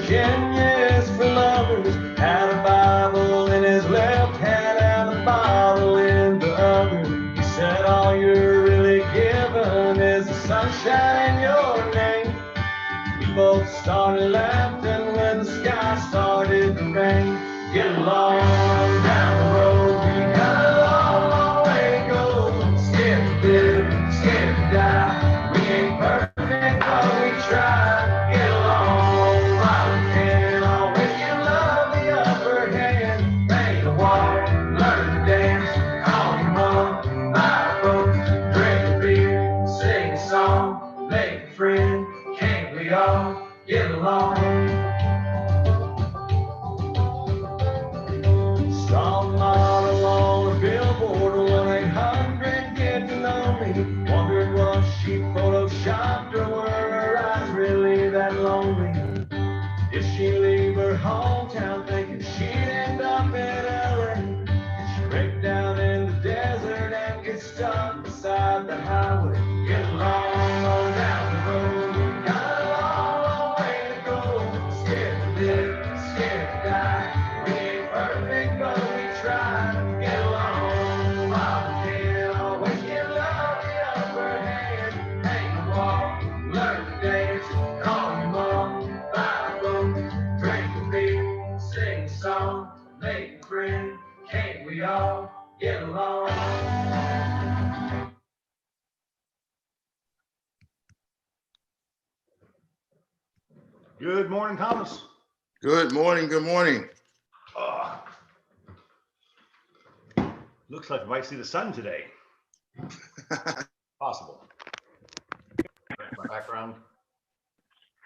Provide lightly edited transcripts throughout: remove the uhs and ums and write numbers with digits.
Virginia is for lovers. Had a Bible in his left hand and a bottle in the other. He said, all you're really given is the sunshine in your name. We both started laughing when the sky started to rain. Get along down the road, we got a long, long way to go. Scared to live, scared to die. We ain't perfect, but we try. Get along while we can. Always give love the upper hand. Paint a wall, learn to dance. Call your mom, buy a book, drink a beer, sing a song, make a friend. Can't we all get along? Saw a model on a billboard, 1-800 get to know me. Wondered was she photoshopped or were her eyes really that lonely? Did she leave her hometown thinking she'd end up in LA? Did she break down in the desert and get stuck beside the highway? Get along on down the road, we got a long, long way to go. Scared to live, scared to die. We ain't perfect, but we try. Get along while we can. Always give love the upper hand. Hang the wall, learn to dance. Call your mom, buy a book, drink a beer, sing a song, make a friend. Can't we all get along? Good morning, Thomas. Good morning. Good morning. Looks like we might see the sun today. Possible. My background.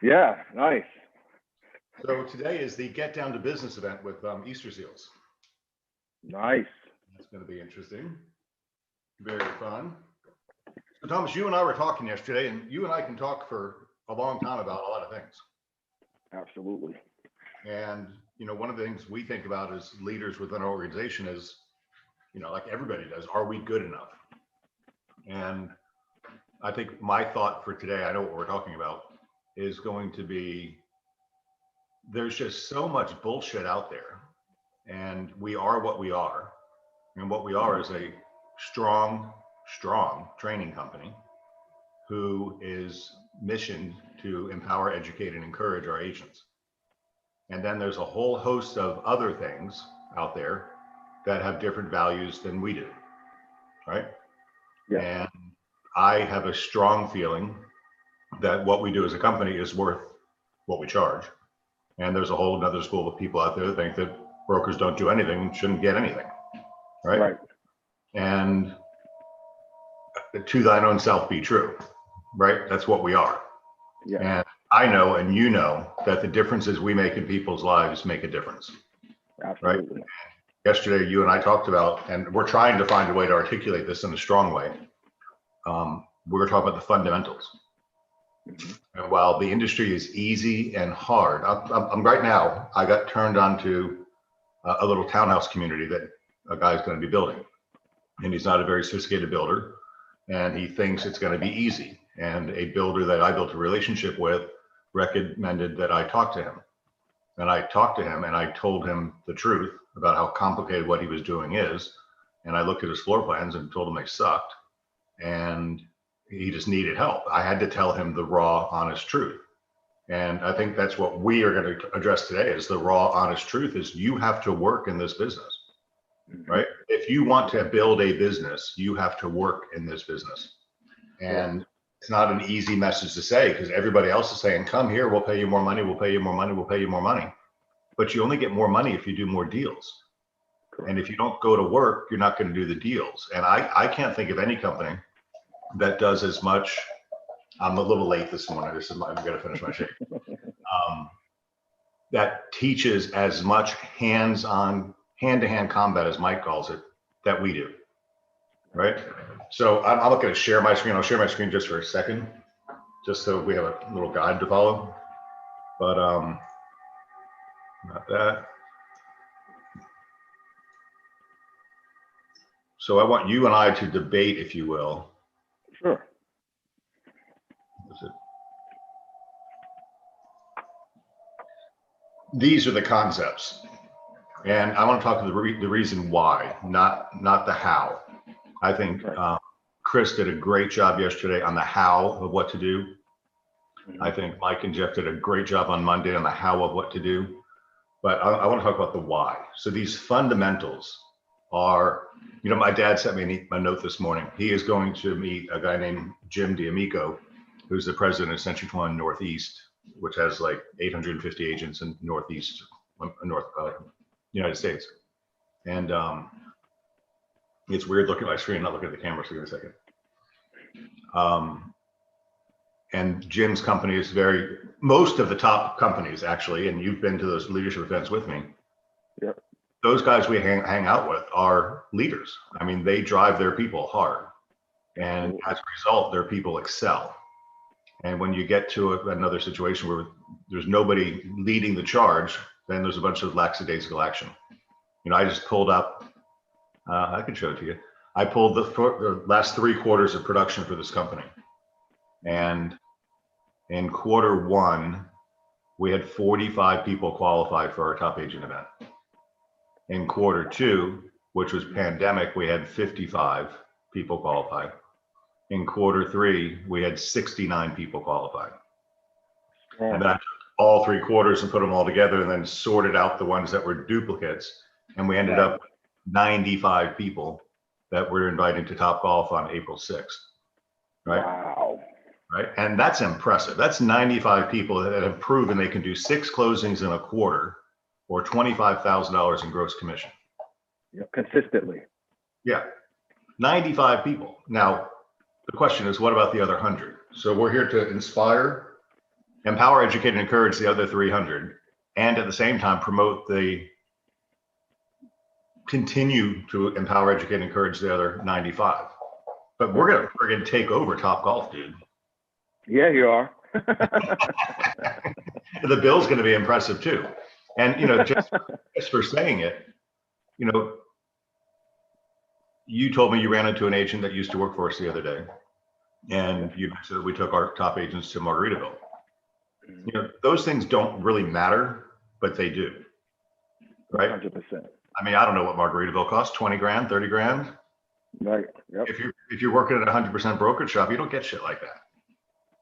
Yeah, nice. So today is the Get Down to Business event with Easter Seals. Nice. That's going to be interesting. Very fun. So Thomas, you and I were talking yesterday, and you and I can talk for a long time about a lot of things. Absolutely. And, you know, one of the things we think about as leaders within our organization is, you know, like everybody does, are we good enough? And I think my thought for today, I know what we're talking about, is going to be, there's just so much bullshit out there, and we are what we are. And what we are is a strong training company who is missioned to empower, educate, and encourage our agents. And then there's a whole host of other things out there that have different values than we do, right? Yeah. And I have a strong feeling that what we do as a company is worth what we charge. And there's a whole another school of people out there that think that brokers don't do anything and shouldn't get anything, right? Right. And to thine own self be true, right? That's what we are. Yeah. And I know, and you know, that the differences we make in people's lives make a difference. Absolutely. Right? Yesterday, you and I talked about, and we're trying to find a way to articulate this in a strong way. We were talking about the fundamentals. Mm-hmm. And while the industry is easy and hard, I'm right now, I got turned on to a little townhouse community that a guy's going to be building. And he's not a very sophisticated builder, and he thinks it's going to be easy. And a builder that I built a relationship with recommended that I talk to him. And I talked to him and I told him the truth about how complicated what he was doing is. And I looked at his floor plans and told him they sucked. And he just needed help. I had to tell him the raw, honest truth. And I think that's what we are going to address today is the raw, honest truth is you have to work in this business, right? If you want to build a business, you have to work in this business. And it's not an easy message to say because everybody else is saying, come here, we'll pay you more money, we'll pay you more money, we'll pay you more money. But you only get more money if you do more deals. And if you don't go to work, you're not going to do the deals. And I can't think of any company that does as much. I'm a little late this morning. I'm going to finish my shake. That teaches as much hands-on, hand-to-hand combat, as Mike calls it, that we do, right? So I'm looking to share my screen. I'll share my screen just for a second, just so we have a little guide to follow. But not that. So I want you and I to debate, if you will. Sure. these are the concepts. And I want to talk to the reason why, not the how. I think Right. Chris did a great job yesterday on the how of what to do. Mhm. I think Mike and Jeff did a great job on Monday on the how of what to do. But I want to talk about the why. So these fundamentals are, my dad sent me a note this morning. He is going to meet a guy named Jim D'Amico, who's the president of Century 21 Northeast, which has like 850 agents in Northeast, United States. And it's weird looking at my screen, not looking at the camera. So give me a second. And Jim's company is most of the top companies actually, and you've been to those leadership events with me. Yep. Those guys we hang out with are leaders. I mean, they drive their people hard. And as a result, their people excel. And when you get to another situation where there's nobody leading the charge, then there's a bunch of lackadaisical action. I just pulled up, I can show it to you. I pulled the last 3 quarters of production for this company. And in Q1, we had 45 people qualify for our top agent event. In Q2, which was pandemic, we had 55 people qualify. In Q3, we had 69 people qualify. Yeah. And then I took all 3 quarters and put them all together and then sorted out the ones that were duplicates. And we ended up with 95 people that we're inviting to Top Golf on April 6th. Right? Wow. Right. And that's impressive. That's 95 people that have proven they can do 6 closings in a quarter or $25,000 in gross commission. Yeah, consistently. Yeah. 95 people. Now, the question is, what about the other 100? So we're here to inspire, empower, educate, and encourage the other 300, and at the same time, continue to empower, educate, and encourage the other 95. But we're going to friggin' take over Top Golf, dude. Yeah, you are. The bill's going to be impressive too. And, just for saying it, you told me you ran into an agent that used to work for us the other day. And you mentioned that we took our top agents to Margaritaville. Those things don't really matter, but they do. Right? 100%. I mean, I don't know what Margaritaville costs, 20 grand, 30 grand. Right. Yep. If you're working at a 100% brokerage shop, you don't get shit like that.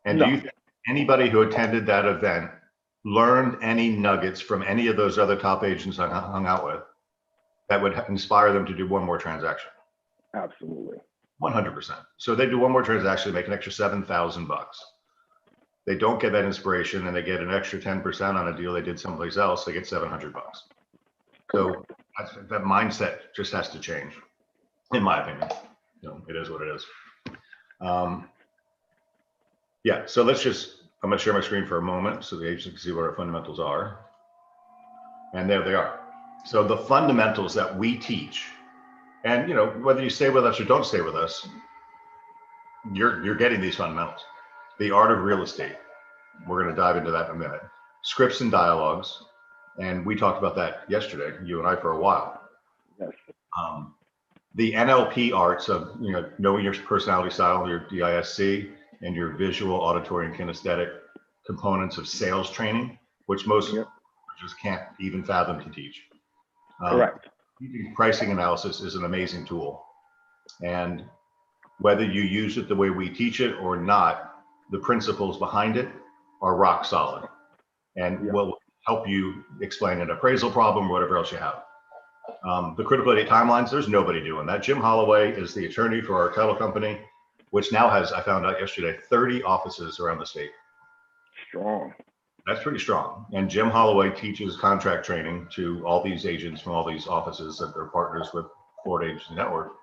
And No. do you think anybody who attended that event learned any nuggets from any of those other top agents I hung out with that would inspire them to do one more transaction? Absolutely. 100%. So they do one more transaction, make an extra $7,000. They don't get that inspiration and they get an extra 10% on a deal they did someplace else, they get $700. So that mindset just has to change, in my opinion. It is what it is. Yeah, so I'm going to share my screen for a moment so the agents can see what our fundamentals are. And there they are. So the fundamentals that we teach, and whether you stay with us or don't stay with us, you're getting these fundamentals. The art of real estate. We're going to dive into that in a minute. Scripts and dialogues. And we talked about that yesterday, you and I, for a while. Yes. The NLP arts of, knowing your personality style, your DISC, and your visual, auditory, and kinesthetic components of sales training, which most just can't even fathom to teach. Correct. Pricing analysis is an amazing tool. And whether you use it the way we teach it or not, the principles behind it are rock solid and will help you explain an appraisal problem or whatever else you have. The critical date timelines, there's nobody doing that. Jim Holloway is the attorney for our title company, which now has, I found out yesterday, 30 offices around the state. Strong. That's pretty strong. And Jim Holloway teaches contract training to all these agents from all these offices that they're partners with Florida Agency Network.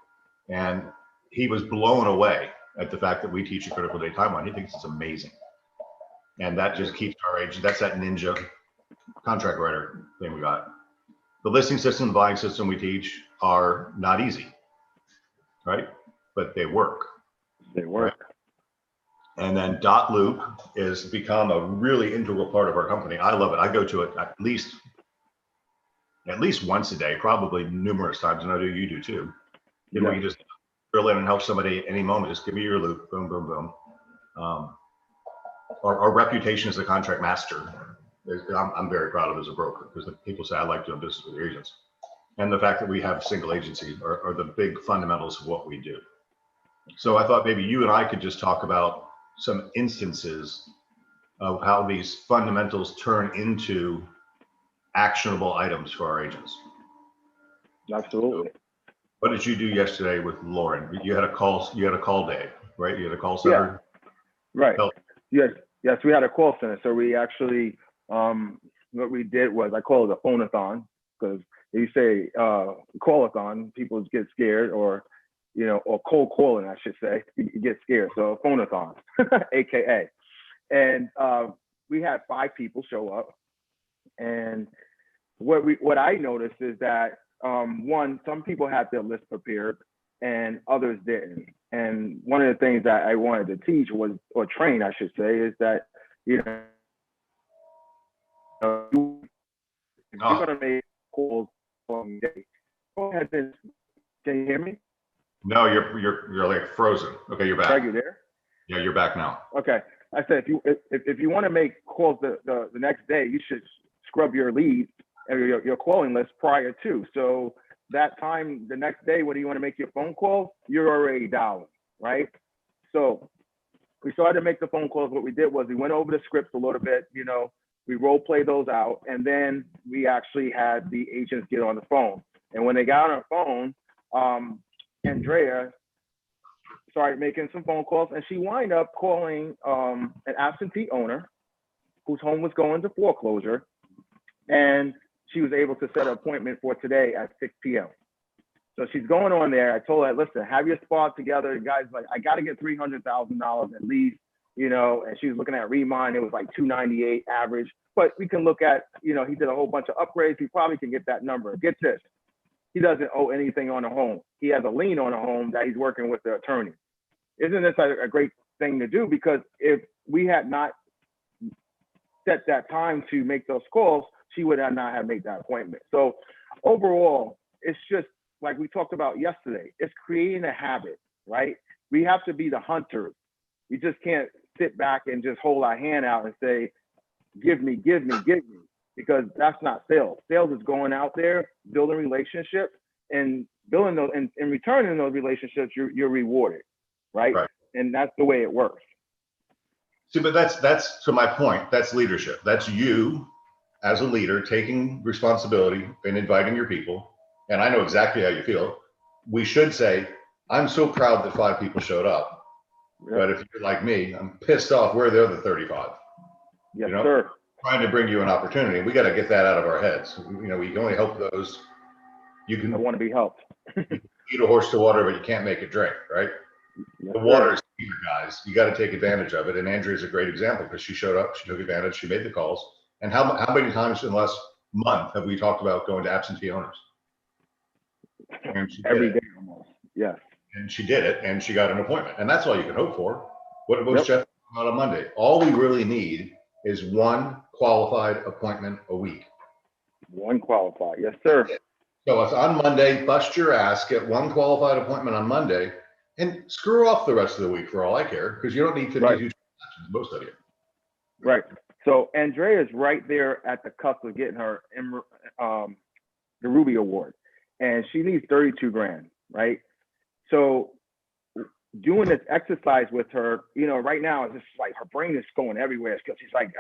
And he was blown away at the fact that we teach a critical date timeline. He thinks it's amazing. And that just keeps our agent, that's that ninja contract writer thing we got. The listing system, the buying system we teach are not easy, right? But they work. They work. Right? And then Dot Loop has become a really integral part of our company. I love it. I go to it at least once a day, probably numerous times, and I know you do too. You know, you just drill in and help somebody at any moment. Just give me your loop, boom, boom, boom. Our reputation as a contract master I'm very proud of as a broker, because the people say I like doing business with agents. And the fact that we have single agency are the big fundamentals of what we do. So I thought maybe you and I could just talk about some instances of how these fundamentals turn into actionable items for our agents. Absolutely. What did you do yesterday with Lauren? You had a call day, right? You had a call center? Right. Help. Yes, we had a call center. So we actually, what we did was, I call it a phone-a-thon, because you say call-a-thon, people get scared, or or cold calling, I should say, you get scared. So a phone-a-thon, AKA. And we had 5 people show up. And what I noticed is that one, some people had their list prepared and others didn't. And one of the things that I wanted to teach was, or train, I should say, is that you're gonna make calls on the day. Go ahead, can you hear me? No, you're like frozen. Okay, you're back. Are you there? Yeah, you're back now. Okay. I said, if you want to make calls the next day, you should scrub your leads and your calling list prior to. So that time, the next day, when you want to make your phone calls, you're already dialing, right? So we started to make the phone calls. What we did was we went over the scripts a little bit, we role play those out, and then we actually had the agents get on the phone. And when they got on the phone, Andrea started making some phone calls, and she wound up calling an absentee owner whose home was going to foreclosure, and she was able to set an appointment for today at 6 p.m. So she's going on there. I told her, listen, have your spot together. The guy's like, I got to get $300,000 at least, and she was looking at Remine. It was like 298 average, but we can look at, he did a whole bunch of upgrades. He probably can get that number. Get this. He doesn't owe anything on the home. He has a lien on the home that he's working with the attorney. Isn't this a great thing to do? Because if we had not set that time to make those calls, she would not have made that appointment. So overall, it's just like we talked about yesterday, it's creating a habit, right? We have to be the hunters. We just can't sit back and just hold our hand out and say, give me, because that's not sales. Sales is going out there, building relationships, and building those, and in return in those relationships, you're rewarded, right? And that's the way it works. See, but that's to my point. That's leadership. That's you as a leader taking responsibility and inviting your people. And I know exactly how you feel. We should say, I'm so proud that 5 people showed up. Yeah. But if you're like me, I'm pissed off where are the other 35. Yes, sir. Trying to bring you an opportunity. We got to get that out of our heads. We can only help those. I want to be helped. Feed a horse to water, but you can't make it drink, right? Yes, the water is here, guys. You got to take advantage of it. And Andrea is a great example because she showed up, she took advantage, she made the calls. And how many times in the last month have we talked about going to absentee owners? Every day almost. Yes. And she did it, and she got an appointment, and that's all you can hope for. What was Jeff about on Monday? All we really need is 1 qualified appointment a week. 1 qualified, yes, sir. So it's on Monday. Bust your ass. Get 1 qualified appointment on Monday, and screw off the rest of the week for all I care, because you don't need 52 transactions, most of you. Right. So Andrea is right there at the cusp of getting her the Ruby Award, and she needs 32 grand, right? So doing this exercise with her, right now it's just like her brain is going everywhere because she's like,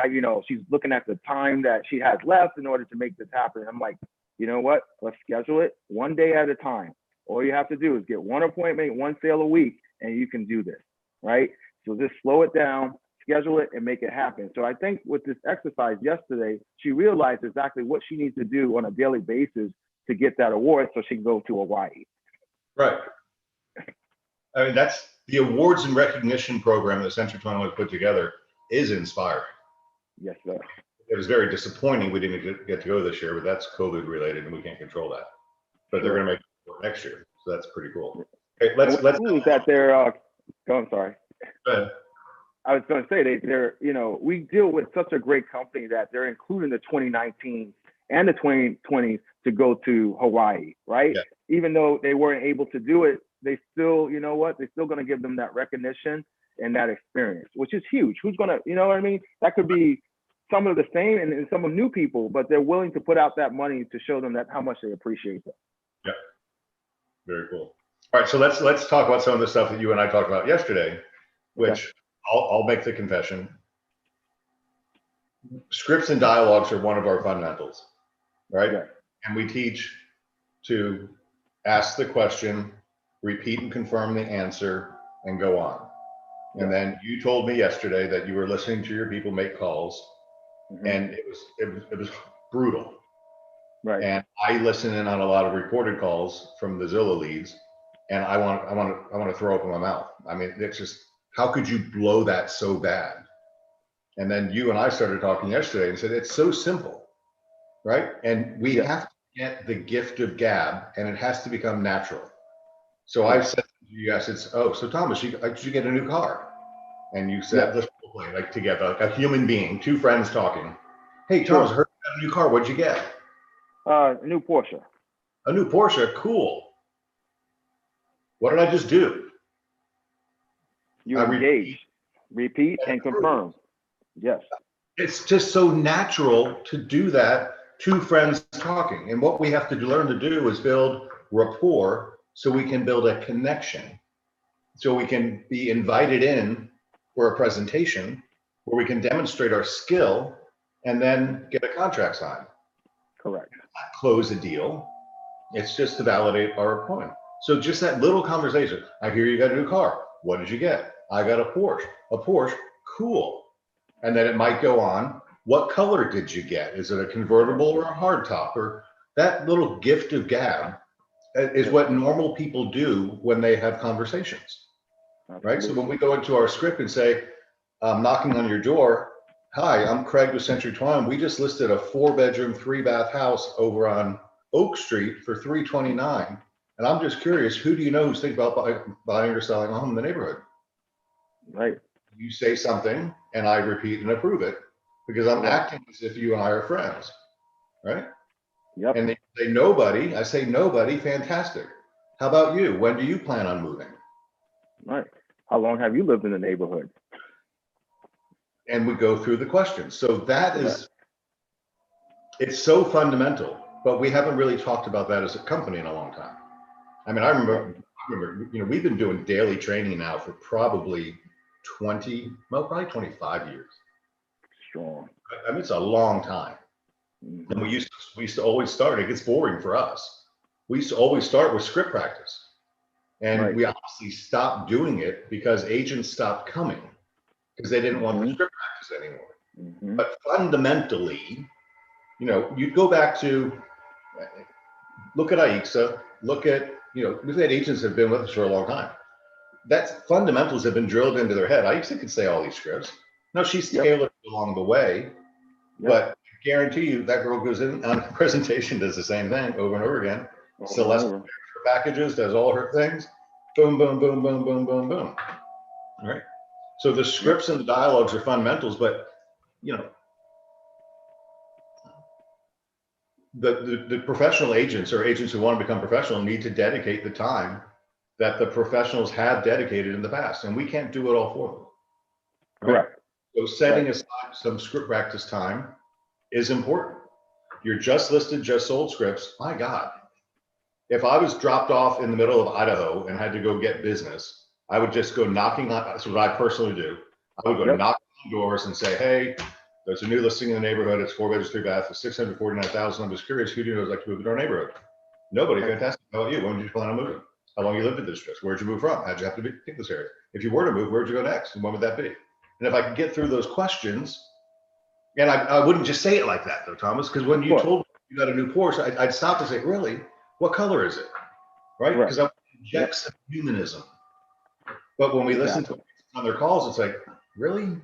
she's looking at the time that she has left in order to make this happen. I'm like, you know what? Let's schedule it 1 day at a time. All you have to do is get 1 appointment, 1 sale a week, and you can do this, right? So just slow it down, schedule it, and make it happen. So I think with this exercise yesterday, she realized exactly what she needs to do on a daily basis to get that award so she can go to Hawaii. Right. I mean, that's the awards and recognition program that Century 21 put together is inspiring. Yes, sir. It was very disappointing we didn't get to go this year, but that's COVID related and we can't control that. But they're going to make it next year, so that's pretty cool. Okay, let's. That they're. I'm sorry. Go ahead. I was going to say they're. We deal with such a great company that they're including the 2019 and the 2020 to go to Hawaii, right? Yeah. Even though they weren't able to do it, they still, they're still going to give them that recognition and that experience, which is huge. Who's going to, you know what I mean? That could be some of the same and some of new people, but they're willing to put out that money to show them that how much they appreciate them. Yeah, very cool. All right, so let's talk about some of the stuff that you and I talked about yesterday, which I'll make the confession. Scripts and dialogues are one of our fundamentals, right? Okay. And we teach to ask the question, repeat and confirm the answer, and go on. And then you told me yesterday that you were listening to your people make calls, and it was brutal. Right. And I listen in on a lot of recorded calls from the Zillow leads, and I want to throw up in my mouth. I mean, it's just, how could you blow that so bad? And then you and I started talking yesterday and said, it's so simple, right? And we have to get the gift of gab, and it has to become natural. So I said to you, I said, oh, so Thomas, you get a new car? And you said, let's play like together, like a human being, two friends talking. Hey, Thomas, I heard you got a new car. What'd you get? A new Porsche. A new Porsche, cool. What did I just do? You engage, repeat, and confirm. Yes. It's just so natural to do that, two friends talking. And what we have to learn to do is build rapport so we can build a connection. So we can be invited in for a presentation where we can demonstrate our skill and then get a contract signed. Correct. Not close a deal. It's just to validate our point. So just that little conversation. I hear you got a new car. What did you get? I got a Porsche. A Porsche, cool. And then it might go on. What color did you get? Is it a convertible or a hardtop? Or that little gift of gab is what normal people do when they have conversations, right? So when we go into our script and say, I'm knocking on your door. Hi, I'm Craig with Century 21. We just listed a 4-bedroom, 3-bath house over on Oak Street for $329. And I'm just curious, who do you know who's thinking about buying or selling a home in the neighborhood? Right. You say something and I repeat and approve it because I'm acting as if you and I are friends, right? Yep. And they say nobody, I say nobody, fantastic. How about you? When do you plan on moving? Right. How long have you lived in the neighborhood? And we go through the questions. So that is, it's so fundamental, but we haven't really talked about that as a company in a long time. I mean, I remember, you know, we've been doing daily training now for probably 25 years. Strong. I mean, it's a long time. And we used to always start, it gets boring for us. We used to always start with script practice. And we obviously stopped doing it because agents stopped coming because they didn't want the script practice anymore. But fundamentally, you know, you'd go back to, look at Aixa, look at, you know, we've had agents that have been with us for a long time. That's fundamentals have been drilled into their head. Aixa could say all these scripts. Now she's tailored along the way, but I guarantee you that girl goes in on a presentation, does the same thing over and over again. Celeste her packages, does all her things. Boom, boom, boom, boom, boom, boom, boom. All right. So the scripts and the dialogues are fundamentals, but you know, the professional agents or agents who want to become professional need to dedicate the time that the professionals have dedicated in the past, and we can't do it all for them. Right? Correct. So setting aside some script practice time is important. You're just listed, just sold scripts. My God, if I was dropped off in the middle of Idaho and had to go get business, I would just go knocking on, that's what I personally do. I would go knocking on doors and say, hey, there's a new listing in the neighborhood. It's 4 bedrooms, 3 baths, it's 649,000. I'm just curious, who do you know would like to move to our neighborhood? Nobody. Fantastic. How about you? When did you plan on moving? How long you lived in this district? Where'd you move from? How'd you have to pick this area? If you were to move, where'd you go next? And when would that be? And if I could get through those questions, and I wouldn't just say it like that though, Thomas, because when you told me you got a new Porsche, I'd stop and say, really? What color is it? Right? Because I inject some humanism. But when we listen to on their calls, it's like, really?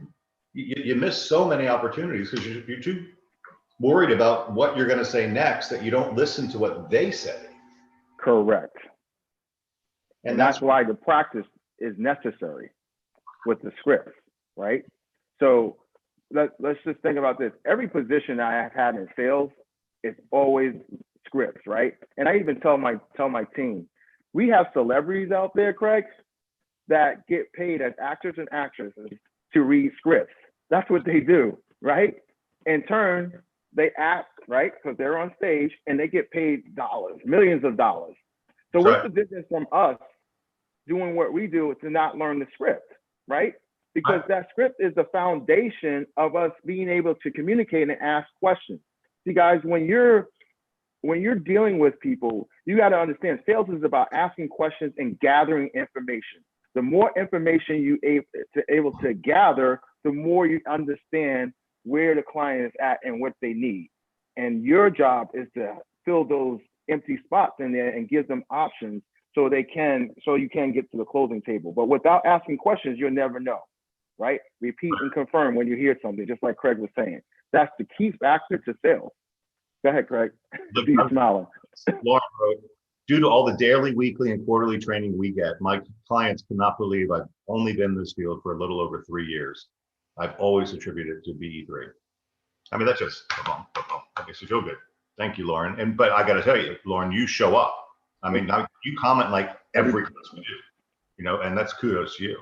You miss so many opportunities because you're too worried about what you're going to say next that you don't listen to what they say. Correct. And that's why the practice is necessary with the scripts, right? So let's just think about this. Every position I have had in sales is always scripts, right? And I even tell my team, we have celebrities out there, Craig, that get paid as actors and actresses to read scripts. That's what they do, right? in turn, they act, right? Because they're on stage and they get paid dollars, millions of dollars. So what's the difference from us doing what we do to not learn the script, right? Because that script is the foundation of us being able to communicate and ask questions. See, guys, when you're dealing with people, you got to understand sales is about asking questions and gathering information. The more information you able to gather, the more you understand where the client is at and what they need. And your job is to fill those empty spots in there and give them options so you can get to the closing table. But without asking questions, you'll never know, right? Repeat and confirm when you hear something, just like Craig was saying. That's the key factor to sales. Go ahead, Craig. You're smiling. Lauren wrote, due to all the daily, weekly, and quarterly training we get, my clients cannot believe I've only been in this field for a little over 3 years. I've always attributed it to BE3. I mean, that's just, that makes you feel good. Thank you, Lauren. But I got to tell you, Lauren, you show up. I mean, now you comment like every class we do, and that's kudos to you.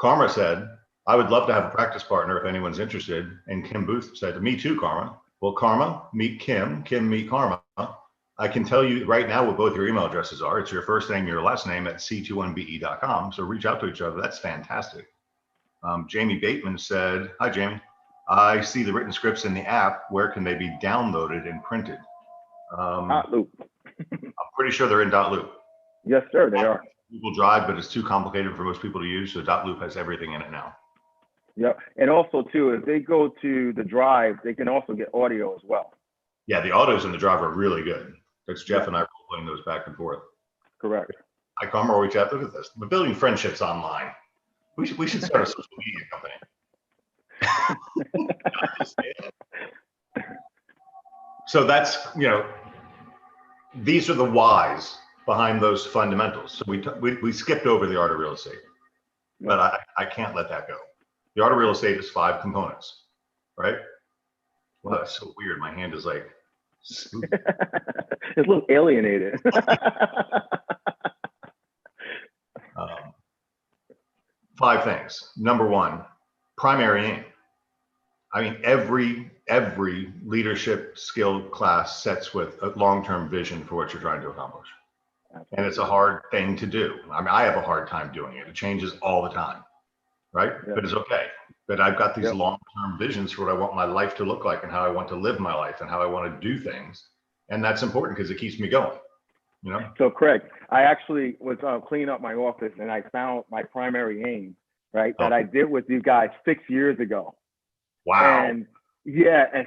Karma said, I would love to have a practice partner if anyone's interested. And Kim Booth said, me too, Karma. Well, Karma, meet Kim. Kim, meet Karma. I can tell you right now what both your email addresses are. It's your first name, your last name at c21be.com. So reach out to each other. That's fantastic. Jamie Bateman said, hi, Jamie. I see the written scripts in the app. Where can they be downloaded and printed? Loop. I'm pretty sure they're in Loop. Yes, sir, they are. Google Drive, but it's too complicated for most people to use. So Loop has everything in it now. Yep. And also, too, if they go to the Drive, they can also get audio as well. Yeah, the audios in the Drive are really good. That's Jeff and I playing those back and forth. Correct. Hi, Karma, reach out. Look at this. We're building friendships online. We should start a social media company. So that's, these are the whys behind those fundamentals. So we skipped over the art of real estate, but I can't let that go. The art of real estate is 5 components, right? Well, that's so weird. My hand is like, it's a little alienated. 5 things. Number 1, primary aim. I mean, every leadership skill class sets with a long-term vision for what you're trying to accomplish. And it's a hard thing to do. I mean, I have a hard time doing it. It changes all the time, right? Yeah. But it's okay. But I've got these long-term visions for what I want my life to look like and how I want to live my life and how I want to do things. And that's important because it keeps me going, So Craig, I actually was cleaning up my office and I found my primary aim, right? That I did with you guys 6 years ago. Wow. And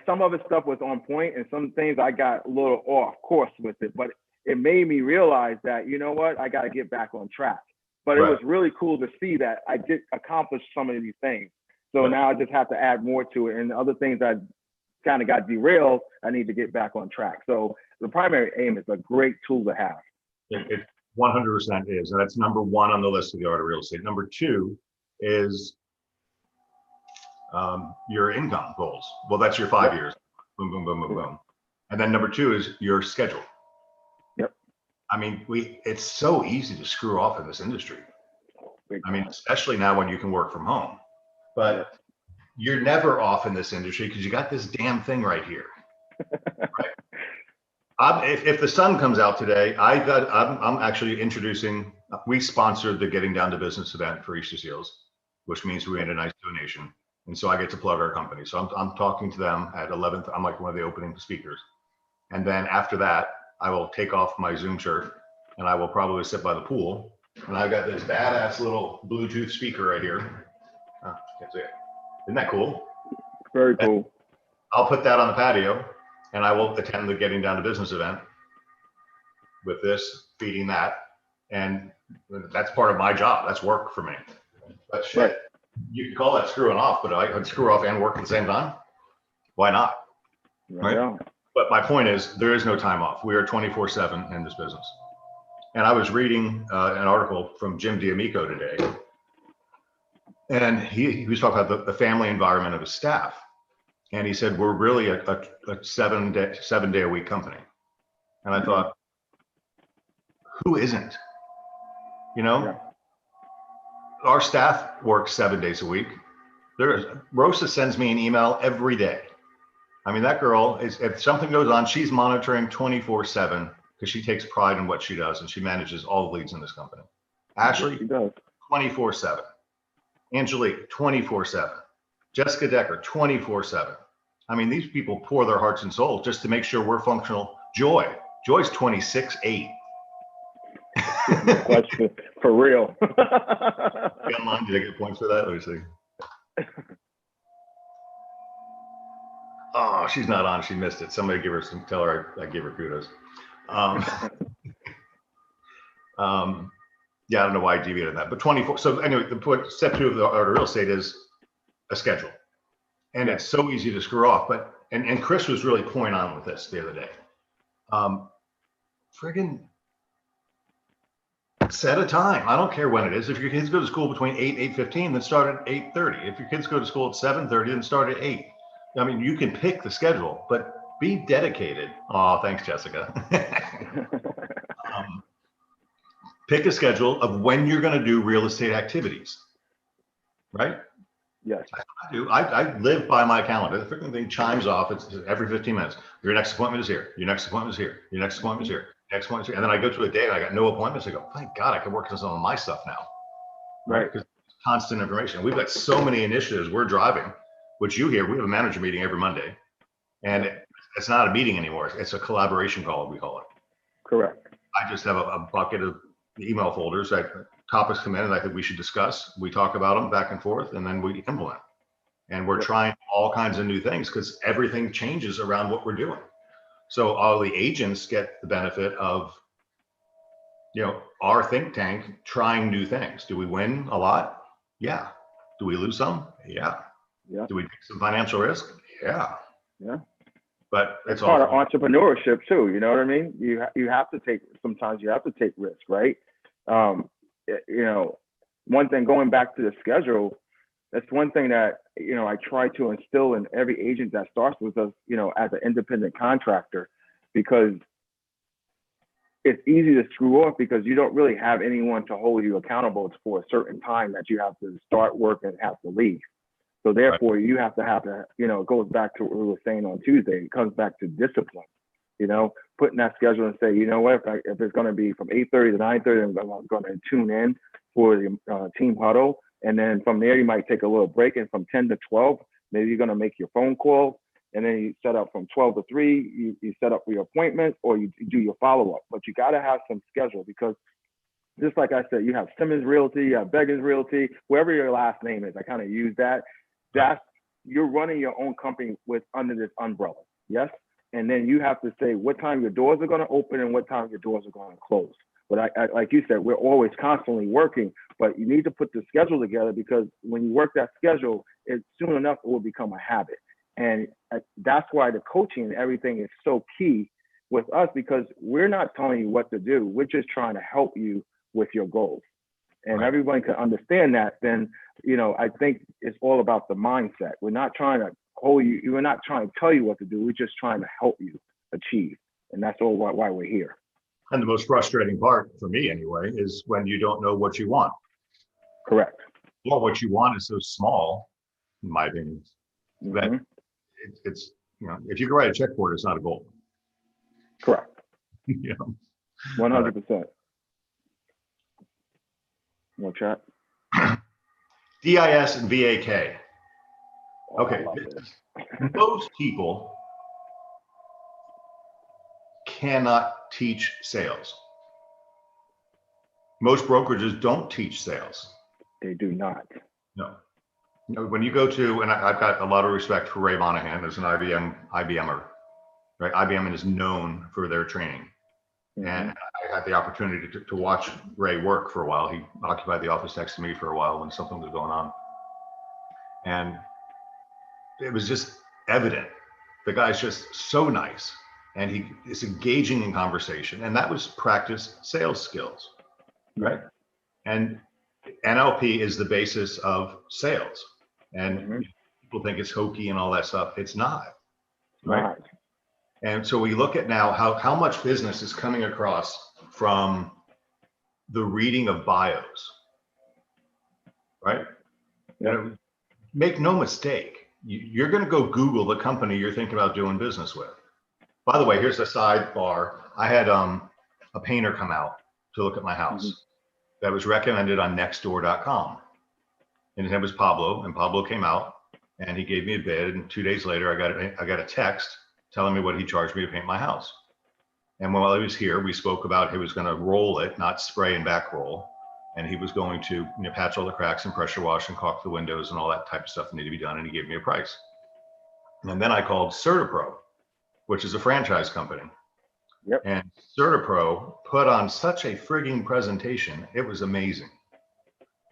some of the stuff was on point and some things I got a little off course with it, but it made me realize that, you know what, I got to get back on track. But it was really cool to see that I did accomplish some of these things. So now I just have to add more to it. And the other things I kind of got derailed, I need to get back on track. So the primary aim is a great tool to have. It 100% is. And that's number 1 on the list of the art of real estate. Number 2 is your income goals. Well, that's your 5 years. Boom, boom, boom, boom, boom. And then number 2 is your schedule. Yep. I mean, it's so easy to screw off in this industry. I mean, especially now when you can work from home. But you're never off in this industry because you got this damn thing right here. Right? If the sun comes out today, I'm actually introducing. We sponsored the Getting Down to Business event for Easter Seals, which means we made a nice donation, and so I get to plug our company. So I'm talking to them at 11th. I'm like one of the opening speakers, and then after that, I will take off my Zoom shirt and I will probably sit by the pool. And I've got this badass little Bluetooth speaker right here. Oh, can't see it. Isn't that cool? Very cool. And I'll put that on the patio and I will attend the Getting Down to Business event with this, feeding that. And that's part of my job. That's work for me. But shit, you can call that screwing off, but I could screw off and work at the same time. Why not? Right? Yeah. But my point is, there is no time off. We are 24/7 in this business. And I was reading an article from Jim D'Amico today. And he was talking about the family environment of his staff. And he said, we're really a 7-day a week company. And I thought, who isn't? Our staff works 7 days a week. Rosa sends me an email every day I mean, that girl is, if something goes on, she's monitoring 24/7 because she takes pride in what she does and she manages all the leads in this company. Ashley, She does. 24/7. Angelique, 24/7. Jessica Decker, 24/7. I mean, these people pour their hearts and souls just to make sure we're functional. Joy's 26/8. Question for real. Online, did I get points for that? Let me see. Oh, she's not on. She missed it. Somebody give her some, tell her I gave her kudos. Yeah, I don't know why I deviated that, but 24. So anyway, the point, step 2 of the art of real estate is a schedule. And it's so easy to screw off, but, and Chris was really point on with this the other day. Friggin' set a time. I don't care when it is. If your kids go to school between 8:15, then start at 8:30. If your kids go to school at 7:30, then start at 8. I mean, you can pick the schedule, but be dedicated. Oh, thanks, Jessica. Pick a schedule of when you're going to do real estate activities, right? Yes. I do. I live by my calendar. The freaking thing chimes off. It's every 15 minutes. Your next appointment is here. Your next appointment is here. Your next appointment is here. Next appointment is here. And then I go to a day and I got no appointments. I go, thank God I can work on some of my stuff now. Right. Because constant information. We've got so many initiatives we're driving, which you hear. We have a manager meeting every Monday. And it's not a meeting anymore. It's a collaboration call, we call it. Correct. I just have a bucket of email folders that topics come in and I think we should discuss. We talk about them back and forth, and then we implement. And we're trying all kinds of new things because everything changes around what we're doing. So all the agents get the benefit of, our think tank trying new things. Do we win a lot? Yeah. Do we lose some? Yeah. Yeah. Do we take some financial risk? Yeah. Yeah. But it's part all of entrepreneurship too. You know what I mean? You have to take, sometimes you have to take risks, right? One thing, going back to the schedule, that's one thing that, I try to instill in every agent that starts with us, as an independent contractor, because it's easy to screw off because you don't really have anyone to hold you accountable for a certain time that you have to start work and have to leave. So therefore, you have to, it goes back to what we were saying on Tuesday. It comes back to discipline, putting that schedule and say, you know what, if it's going to be from 8:30 to 9:30, I'm going to tune in for the team huddle. And then from there, you might take a little break. And from 10 to 12, maybe you're going to make your phone call. And then you set up from 12 to 3, you set up for your appointment or you do your follow-up. But you got to have some schedule because just like I said, you have Simmons Realty, you have Beggars Realty, whoever your last name is. I kind of use that. You're running your own company under this umbrella, yes? And then you have to say what time your doors are going to open and what time your doors are going to close. But I like you said, we're always constantly working, but you need to put the schedule together because when you work that schedule, soon enough it will become a habit. And that's why the coaching and everything is so key with us because we're not telling you what to do. We're just trying to help you with your goals. And everyone can understand that, then, I think it's all about the mindset. We're not trying to hold you. We're not trying to tell you what to do. We're just trying to help you achieve. And that's all why we're here. And the most frustrating part for me anyway, is when you don't know what you want. Correct. Well, what you want is so small, in my opinion, that it's, if you can write a check for it, it's not a goal. Correct. 100%. More chat. DIS and VAK. Okay. Most people cannot teach sales. Most brokerages don't teach sales. They do not. No. When you go to, and I've got a lot of respect for Ray Monahan as an IBMer, right? IBM is known for their training. And I had the opportunity to watch Ray work for a while. He occupied the office next to me for a while when something was going on. And it was just evident. The guy's just so nice. And he is engaging in conversation. And that was practice sales skills, right? And NLP is the basis of sales. And people think it's hokey and all that stuff. It's not, right? And so we look at now how much business is coming across from the reading of bios, right? Make no mistake, you're going to go Google the company you're thinking about doing business with. By the way, here's a sidebar. I had a painter come out to look at my house that was recommended on nextdoor.com. And his name was Pablo, and Pablo came out and he gave me a bid. And 2 days later, I got a text telling me what he charged me to paint my house. And while I was here, we spoke about he was going to roll it, not spray and back roll. And he was going to patch all the cracks and pressure wash and caulk the windows and all that type of stuff that needed to be done. And he gave me a price. And then I called CertaPro, which is a franchise company. Yep. And CertaPro put on such a frigging presentation. It was amazing.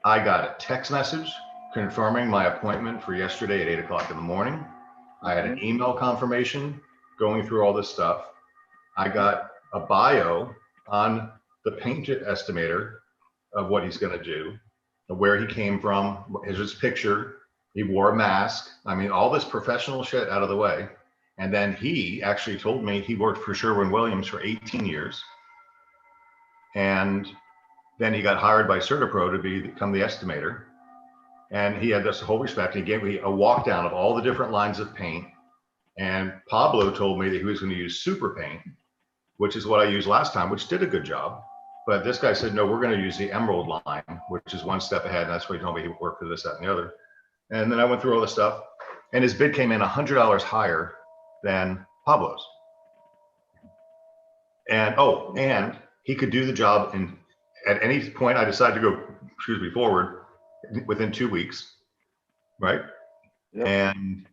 I got a text message confirming my appointment for yesterday at 8 o'clock in the morning. I had an email confirmation going through all this stuff. I got a bio on the paint estimator of what he's going to do, where he came from, his picture. He wore a mask. I mean, all this professional shit out of the way. And then he actually told me he worked for Sherwin-Williams for 18 years. And then he got hired by CertaPro to become the estimator. And he had this whole respect. He gave me a walk down of all the different lines of paint. And Pablo told me that he was going to use super paint, which is what I used last time, which did a good job. But this guy said, no, we're going to use the Emerald line, which is one step ahead. And that's what he told me he would work for this, that, and the other. And then I went through all this stuff, and his bid came in $100 higher than Pablo's. And and he could do the job at any point I decided to go, forward within 2 weeks, right? Yep. And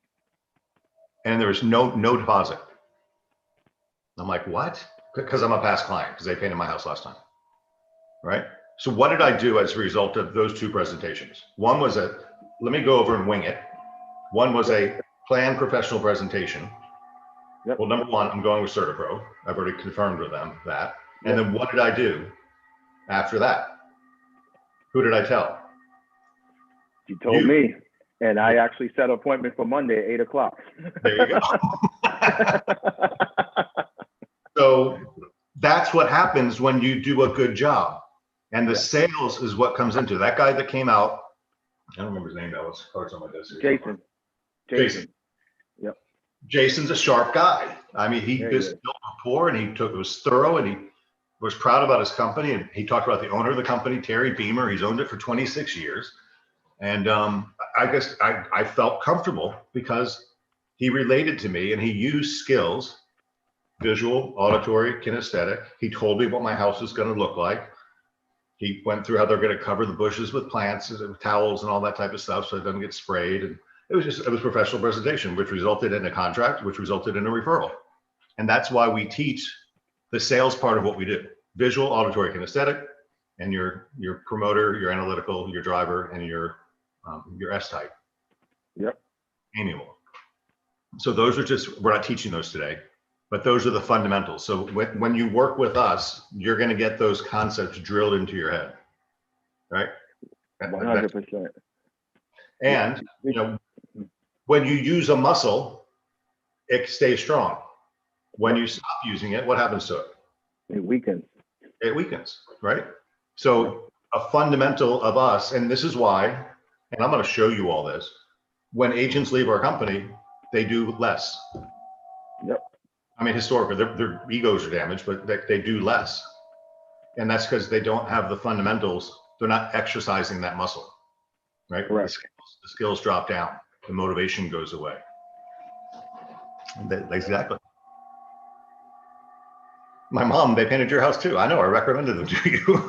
there was no deposit. I'm like, what? Because I'm a past client, because they painted my house last time, right? So what did I do as a result of those two presentations? One was let me go over and wing it. One was a planned professional presentation. Yep. Well, number one, I'm going with CertaPro. I've already confirmed with them that. And Yep. then what did I do after that? Who did I tell? You told me, and I actually set an appointment for Monday at 8 o'clock. There you go. So that's what happens when you do a good job. And the sales is what comes into that guy that came out. I don't remember his name. That was cards on my desk. Jason. Yep. Jason's a sharp guy. I mean, he just built rapport, and it was thorough, and he was proud about his company. And he talked about the owner of the company, Terry Beamer. He's owned it for 26 years. And I guess I felt comfortable because he related to me, and he used skills, visual, auditory, kinesthetic. He told me what my house is going to look like. He went through how they're going to cover the bushes with plants and towels and all that type of stuff so it doesn't get sprayed. And it was professional presentation, which resulted in a contract, which resulted in a referral. And that's why we teach the sales part of what we do: visual, auditory, kinesthetic, and your promoter, your analytical, your driver, and your S-type. Yep. Annual. So those are we're not teaching those today, but those are the fundamentals. So when you work with us, you're going to get those concepts drilled into your head, right? 100%. And when you use a muscle, it stays strong. When you stop using it, what happens to it? It weakens. It weakens, right? So a fundamental of us, and this is why, and I'm going to show you all this, when agents leave our company, they do less. Yep. I mean, historically, their egos are damaged, but they do less. And that's because they don't have the fundamentals. They're not exercising that muscle, right? Correct. The skills drop down. The motivation goes away. Exactly. My mom, they painted your house too. I know, I recommended them to you.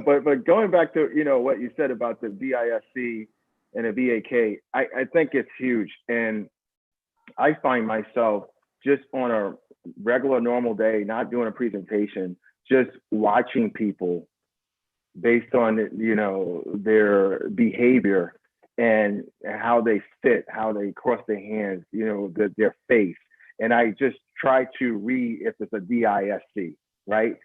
But going back to, what you said about the BISC and the VAK, I think it's huge. And I find myself just on a regular, normal day, not doing a presentation, just watching people based on, their behavior and how they sit, how they cross their hands, their face. And I just try to read if it's a DISC, right?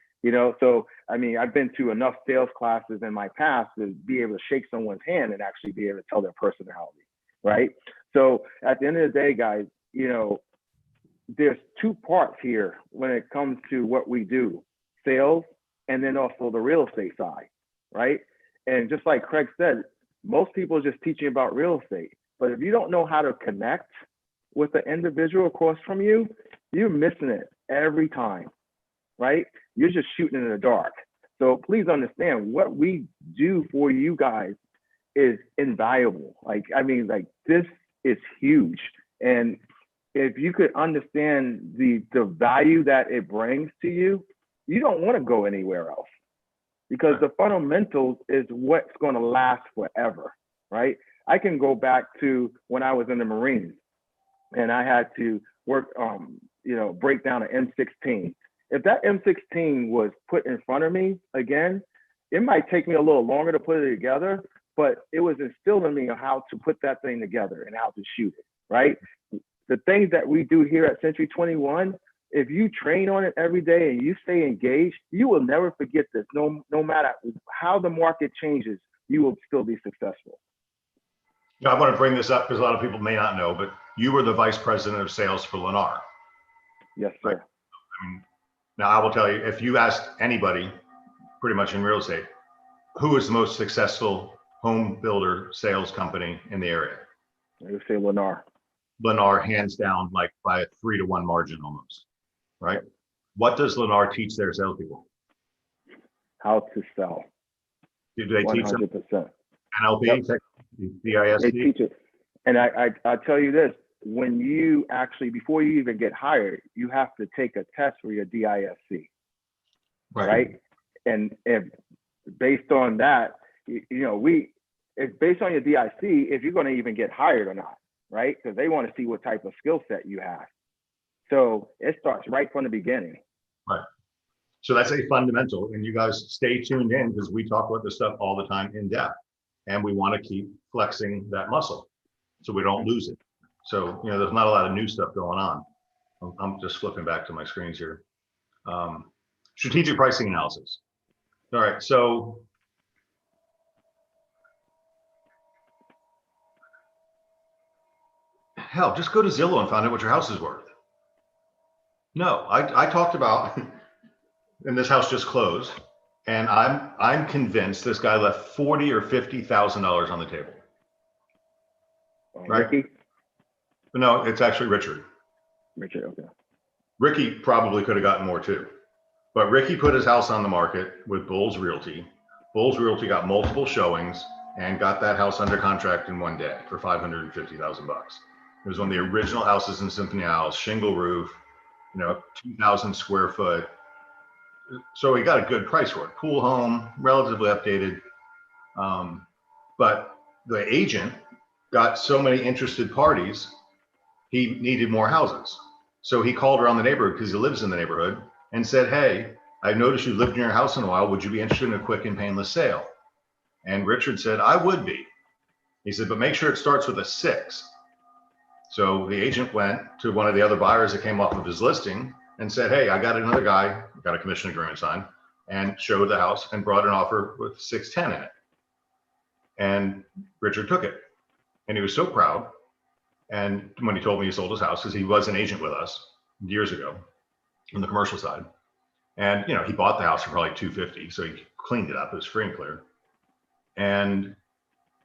So, I mean, I've been to enough sales classes in my past to be able to shake someone's hand and actually be able to tell their personality, right? So at the end of the day, guys, there's two parts here when it comes to what we do, sales, and then also the real estate side, right? And just like Craig said, most people are just teaching about real estate. But if you don't know how to connect with the individual across from you, you're missing it every time, right? You're just shooting in the dark. So please understand what we do for you guys is invaluable. Like, I mean, like this is huge. And if you could understand the value that it brings to you, you don't want to go anywhere else because the fundamentals is what's going to last forever, right? I can go back to when I was in the Marines and I had to work, break down an M16. If that M16 was put in front of me again, it might take me a little longer to put it together, but it was instilled in me on how to put that thing together and how to shoot it, right? The things that we do here at Century 21, if you train on it every day and you stay engaged, you will never forget this. No matter how the market changes, you will still be successful. Yeah, I want to bring this up because a lot of people may not know, but you were the vice president of sales for Lennar. Yes, sir. Right? I mean, now I will tell you, if you asked anybody pretty much in real estate, who is the most successful home builder sales company in the area? I would say Lennar. Lennar, hands down, like by a 3-to-1 margin almost, right? What does Lennar teach their salespeople? How to sell. Do they teach them 100%. NLP, Yep. DISC? They teach it. And I tell you this, when you actually, before you even get hired, you have to take a test for your DISC, right? And if based on that, it's based on your DIC if you're going to even get hired or not, right? Because they want to see what type of skill set you have. So it starts right from the beginning. Right. So that's a fundamental, and you guys stay tuned in because we talk about this stuff all the time in depth, and we want to keep flexing that muscle so we don't lose it. So, there's not a lot of new stuff going on. I'm just flipping back to my screens here. Strategic pricing analysis. All right, so hell, just go to Zillow and find out what your house is worth. No, I talked about, and this house just closed, and I'm convinced this guy left $40,000 or $50,000 on the table. Right? Ricky? No, it's actually Richard. Richard, okay. Ricky probably could have gotten more too. But Ricky put his house on the market with Bulls Realty. Bulls Realty got multiple showings and got that house under contract in one day for $550,000. It was one of the original houses in Symphony House, shingle roof, 2,000 square foot. So he got a good price for it. Pool home, relatively updated. But the agent got so many interested parties, he needed more houses. So he called around the neighborhood because he lives in the neighborhood and said, hey, I noticed you lived in your house in a while. Would you be interested in a quick and painless sale? And Richard said, I would be. He said, but make sure it starts with a 6. So the agent went to one of the other buyers that came off of his listing and said, hey, I got another guy, got a commission agreement signed, and showed the house and brought an offer with 610 in it. And Richard took it. And he was so proud. And when he told me he sold his house, because he was an agent with us years ago on the commercial side. And, he bought the house for probably $250. So he cleaned it up. It was free and clear.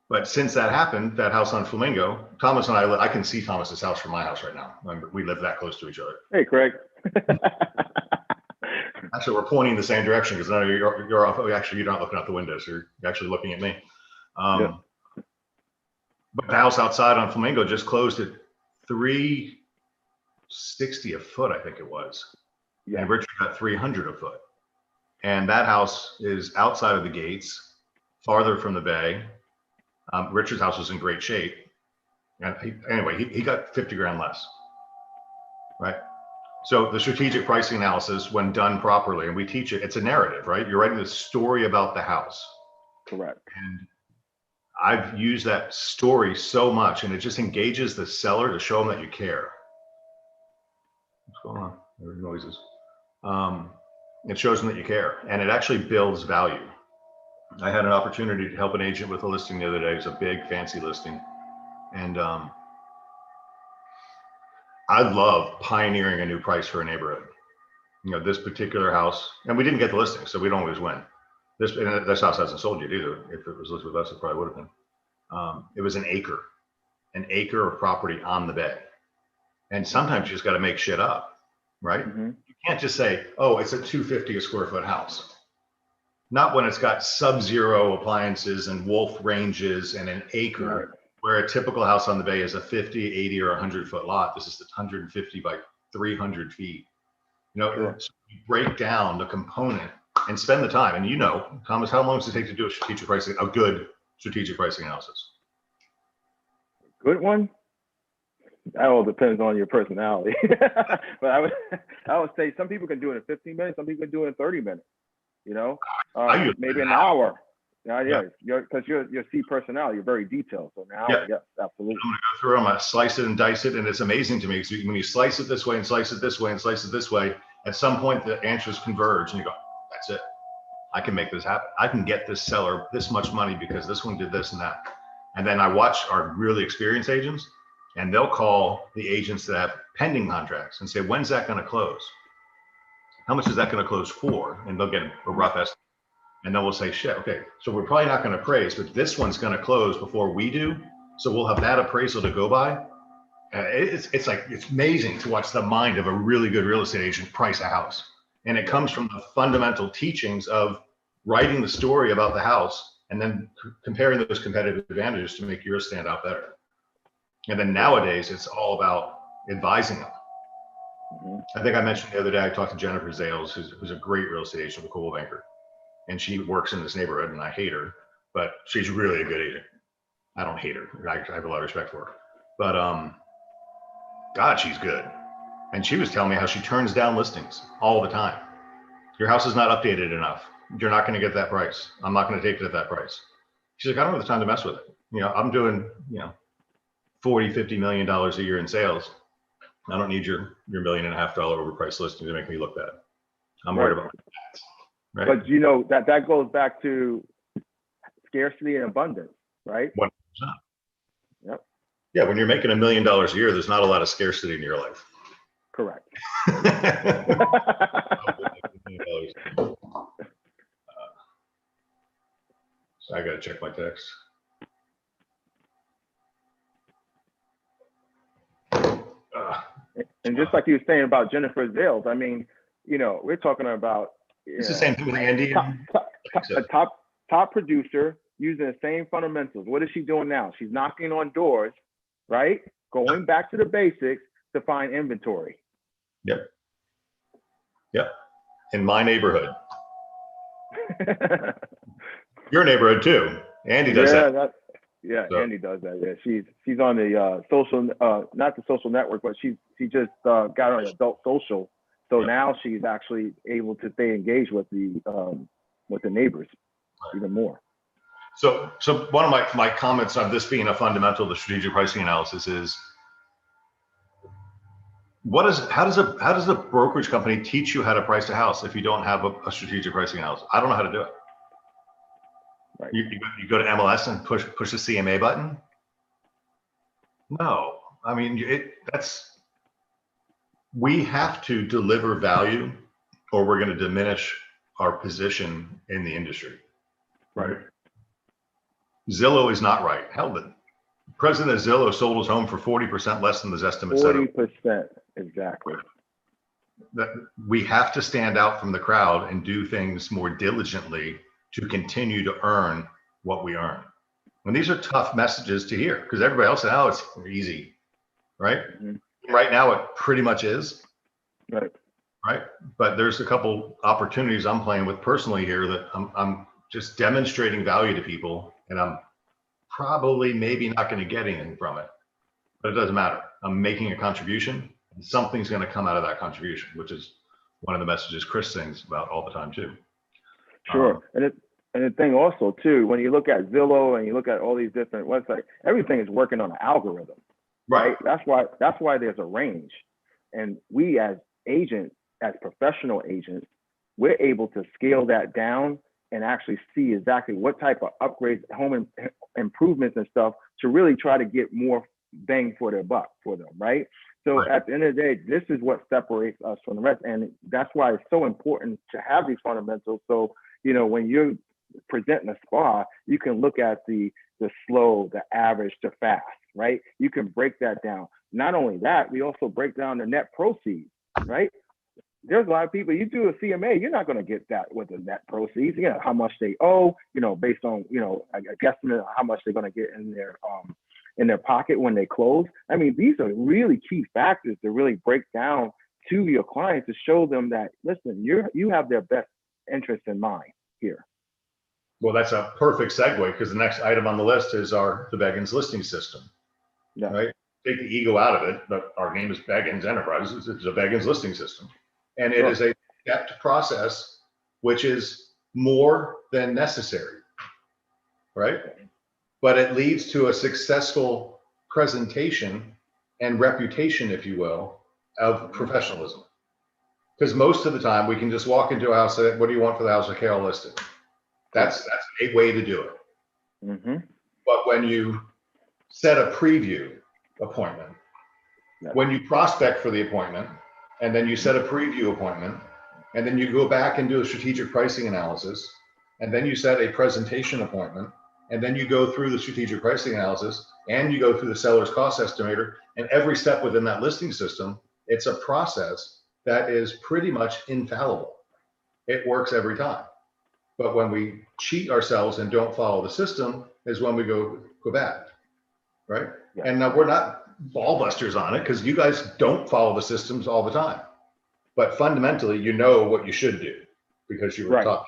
But since that happened, that house on Flamingo, Thomas and I can see Thomas's house from my house right now. We live that close to each other. Hey, Craig. Actually, we're pointing in the same direction because none of you're off. Actually, you're not looking out the window, so you're actually looking at me. Yeah. But the house outside on Flamingo just closed at $360 a foot, I think it was. Yeah. And Richard got $300 a foot. And that house is outside of the gates, farther from the bay. Richard's house was in great shape. And he got 50 grand less, right? So the strategic pricing analysis, when done properly, and we teach it, it's a narrative, right? You're writing the story about the house. Correct. And I've used that story so much, and it just engages the seller to show them that you care. What's going on? There are noises. It shows them that you care, and it actually builds value. I had an opportunity to help an agent with a listing the other day. It was a big, fancy listing. And I love pioneering a new price for a neighborhood. This particular house, and we didn't get the listing, so we don't always win. This house hasn't sold yet either. If it was listed with us, it probably would have been. It was an acre of property on the bay. And sometimes you just got to make shit up, right? Mhm. You can't just say, oh, it's a 250 a square foot house. Not when it's got sub-zero appliances and wolf ranges and an acre, Right. where a typical house on the bay is a 50, 80, or 100 foot lot. This is 150 by 300 feet. You know, Sure. so you break down the component and spend the time. And you know, Thomas, how long does it take to do a good strategic pricing analysis? Good one. That all depends on your personality. But I would say some people can do it in 15 minutes. Some people can do it in 30 minutes. You know, I use maybe an an hour. Yeah, Yeah. Because you're C personality. You're very detailed. So now, Yeah. yes, absolutely. I'm gonna go through, I'm gonna slice it and dice it, and it's amazing to me because when you slice it this way and slice it this way and slice it this way, at some point the answers converge, and you go, "That's it. I can make this happen. I can get this seller this much money because this one did this and that." And then I watch our really experienced agents, and they'll call the agents that have pending contracts and say, "When's that going to close? How much is that going to close for?" And they'll get a rough estimate. And then we'll say, shit, okay, so we're probably not going to appraise, but this one's going to close before we do. So we'll have that appraisal to go by. It's like, it's amazing to watch the mind of a really good real estate agent price a house. And it comes from the fundamental teachings of writing the story about the house and then comparing those competitive advantages to make yours stand out better. And then nowadays, it's all about advising them. Mhm. I think I mentioned the other day, I talked to Jennifer Zales, who's a great real estate agent with Coldwell Banker. And she works in this neighborhood, and I hate her, but she's really a good agent. I don't hate her. I have a lot of respect for her. But God, she's good. And she was telling me how she turns down listings all the time. Your house is not updated enough. You're not going to get that price. I'm not going to take it at that price. She's like, I don't have the time to mess with it. You know, I'm doing, you know, $40, $50 million a year in sales. I don't need your $1.5 million overpriced listing to make me look bad. I'm worried about that. Right? But you know that goes back to scarcity and abundance, right? 100%. Yep. Yeah, when you're making $1 million a year, there's not a lot of scarcity in your life. Correct. So I gotta check my text. And just like you were saying about Jennifer Zales, I mean, you know, we're talking about It's the same thing with Andy. a top producer using the same fundamentals. What is she doing now? She's knocking on doors, right? Going back to the basics to find inventory. Yep. In my neighborhood. Your neighborhood too. Andy does that. So. Andy does that. Yeah, she's on the social, not the social network, but she just got on adult social. So now she's actually able to stay engaged with the neighbors even more. So one of my comments on this being a fundamental to strategic pricing analysis is, how does a brokerage company teach you how to price a house if you don't have a strategic pricing analysis? I don't know how to do it. Right. You go to MLS and push the CMA button? No, I mean, we have to deliver value or we're going to diminish our position in the industry. Right. Zillow is not right. Hell, the president of Zillow sold his home for 40% less than his estimate said. 40%, exactly. That we have to stand out from the crowd and do things more diligently to continue to earn what we earn. And these are tough messages to hear because everybody else said, oh, it's easy, right? Mm-hmm. Right now, it pretty much is. Right. But there's a couple opportunities I'm playing with personally here that I'm just demonstrating value to people, and I'm probably maybe not going to get anything from it, but it doesn't matter. I'm making a contribution, and something's going to come out of that contribution, which is one of the messages Chris sings about all the time too. Sure. And the thing also too, when you look at Zillow and you look at all these different websites, everything is working on an algorithm, right? That's why there's a range. And we as agents, as professional agents, we're able to scale that down and actually see exactly what type of upgrades, home improvements and stuff to really try to get more bang for their buck for them, right? So at the end of the day, this is what separates us from the rest. And that's why it's so important to have these fundamentals. So, you know, when you're presenting a spa, you can look at the the slow, the average, the fast, right? You can break that down. Not only that, we also break down the net proceeds, right? There's a lot of people, you do a CMA, you're not going to get that with the net proceeds, you know, how much they owe, you know, based on, you know, a guesstimate how much they're going to get in their pocket when they close. I mean, these are really key factors to really break down to your clients to show them that, listen, you have their best interest in mind here. Well, that's a perfect segue because the next item on the list is the Beggins listing system, Yeah. right? Take the ego out of it, but our name is Beggins Enterprises. It's a Beggins listing system. And it is a stepped process, which is more than necessary, right? But it leads to a successful presentation and reputation, if you will, of professionalism. Because most of the time we can just walk into a house and say, what do you want for the house? Okay, I'll list it. That's a way to do it. Mm-hmm. But when you set a preview appointment, when you prospect for the appointment, and then you set a preview appointment, and then you go back and do a strategic pricing analysis, and then you set a presentation appointment, and then you go through the strategic pricing analysis, and you go through the seller's cost estimator, and every step within that listing system, it's a process that is pretty much infallible. It works every time. But when we cheat ourselves and don't follow the system is when we go bad, right? Yeah. And we're not ball busters on it because you guys don't follow the systems all the time. But fundamentally, you know what you should do because you were taught.